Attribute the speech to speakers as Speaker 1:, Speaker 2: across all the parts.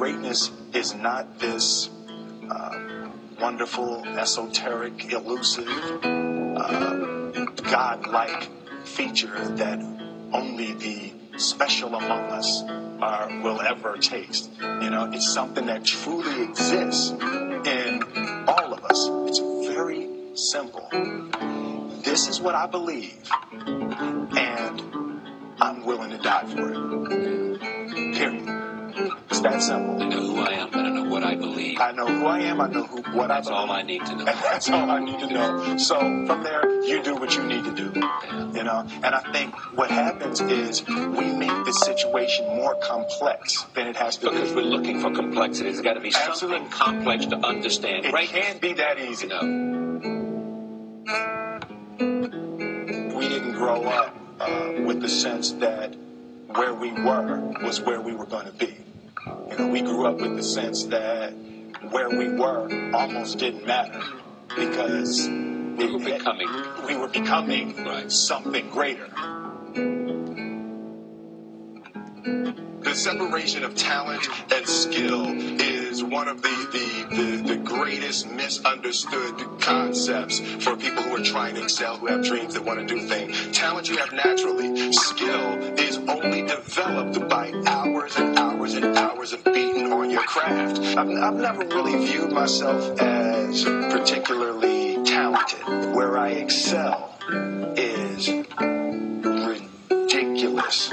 Speaker 1: greatness is not this wonderful, esoteric, elusive, God-like feature that only the special among us will ever taste. It's something that truly exists in all of us. It's very simple. This is what I believe, and I'm willing to die for it. Period. It's that simple.
Speaker 2: I know who I am, but I know what I believe.
Speaker 1: I know who I am, I know what I believe.
Speaker 2: That's all I need to know.
Speaker 1: And that's all I need to know. So from there, you do what you need to do. And I think what happens is we make the situation more complex than it has to be.
Speaker 2: Because we're looking for complexity. There's got to be something complex to understand.
Speaker 1: It can't be that easy.
Speaker 2: No.
Speaker 1: We didn't grow up with the sense that where we were was where we were going to be. We grew up with the sense that where we were almost didn't matter because we were becoming
Speaker 2: right.
Speaker 1: something greater. The separation of talent and skill is one of the greatest misunderstood concepts for people who are trying to excel, who have dreams, that want to do things. Talent you have naturally. Skill is only developed by hours and hours and hours of beating on your craft. I've never really viewed myself as particularly talented. Where I excel is ridiculous,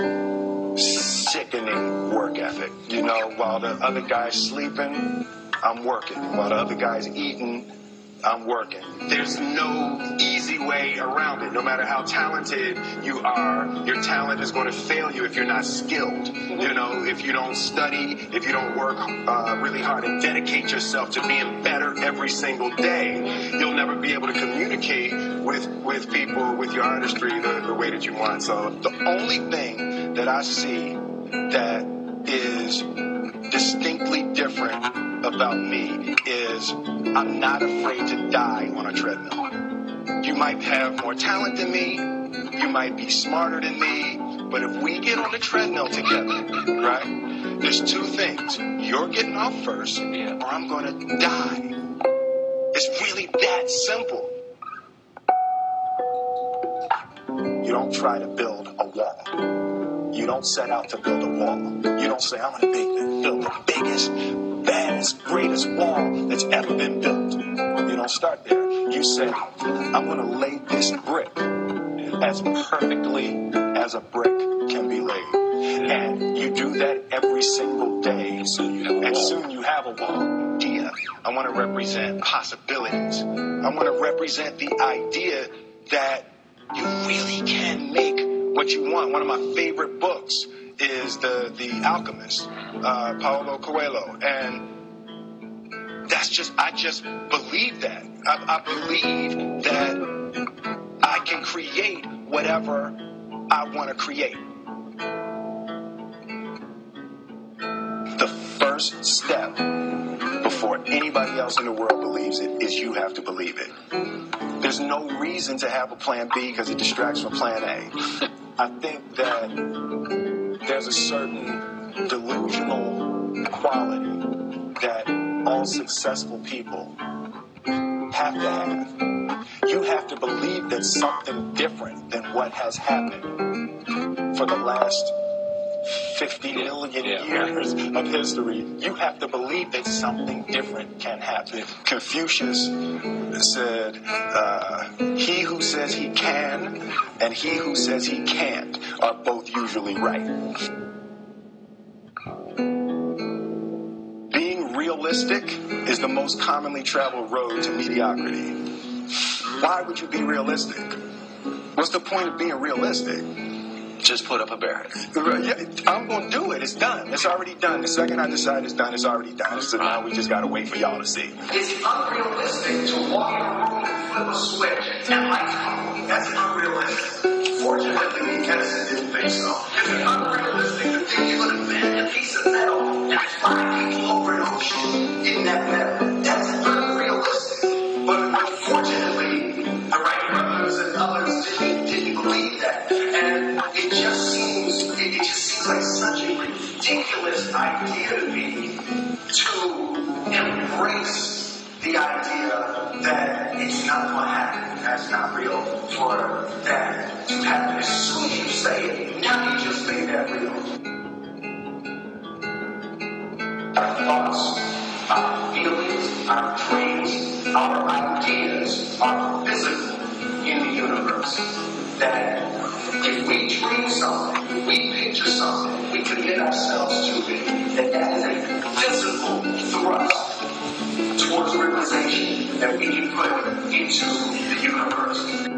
Speaker 1: sickening work ethic. While the other guy's sleeping, I'm working. While the other guy's eating, I'm working. There's no easy way around it. No matter how talented you are, your talent is going to fail you if you're not skilled. If you don't study, if you don't work really hard and dedicate yourself to being better every single day, you'll never be able to communicate with people, with your artistry, the way that you want. So the only thing that I see that is distinctly different about me is I'm not afraid to die on a treadmill. You might have more talent than me, you might be smarter than me, but if we get on the treadmill together, right, there's two things. You're getting off first, or I'm going to die. It's really that simple. You don't try to build a wall. You don't set out to build a wall. You don't say, I'm going to build the biggest, baddest, greatest wall that's ever been built. You don't start there. You say, I'm going to lay this brick as perfectly as a brick can be laid. And you do that every single day. And soon you have a wall. Idea. I want to represent possibilities. I want to represent the idea that you really can make what you want. One of my favorite books is The Alchemist, Paulo Coelho. And I just believe that. I believe that I can create whatever I want to create. The first step before anybody else in the world believes it is you have to believe it. There's no reason to have a plan B because it distracts from plan A. I think that there's a certain delusional quality that all successful people have to have. You have to believe that something different than what has happened for the last 50 million years of history. You have to believe that something different can happen. Confucius said, he who says he can and he who says he can't are both usually right. Being realistic is the most commonly traveled road to mediocrity. Why would you be realistic? What's the point of being realistic?
Speaker 2: Just put up a barrier.
Speaker 1: Yeah, I'm going to do it. It's done. It's already done. The second I decide it's done, it's already done. So now we just got to wait for y'all to see.
Speaker 3: It's unrealistic to walk in a room and flip a switch and lights come on. That's unrealistic. Fortunately, Edison didn't think so. It's unrealistic to think you're going to bend a piece of metal and fly people over an ocean in that metal. That's unrealistic. But fortunately, the Wright brothers and others didn't believe that. And it just seems like such a ridiculous unrealist idea to me to embrace the idea that it's not going to happen, that's not real, for that to happen. As soon as you say it, now you just made that real. Our thoughts, our feelings, our dreams, our ideas are physical in the universe. That if we dream something, if we picture something, we commit ourselves to it, that is a physical thrust towards realization that we can put into the universe.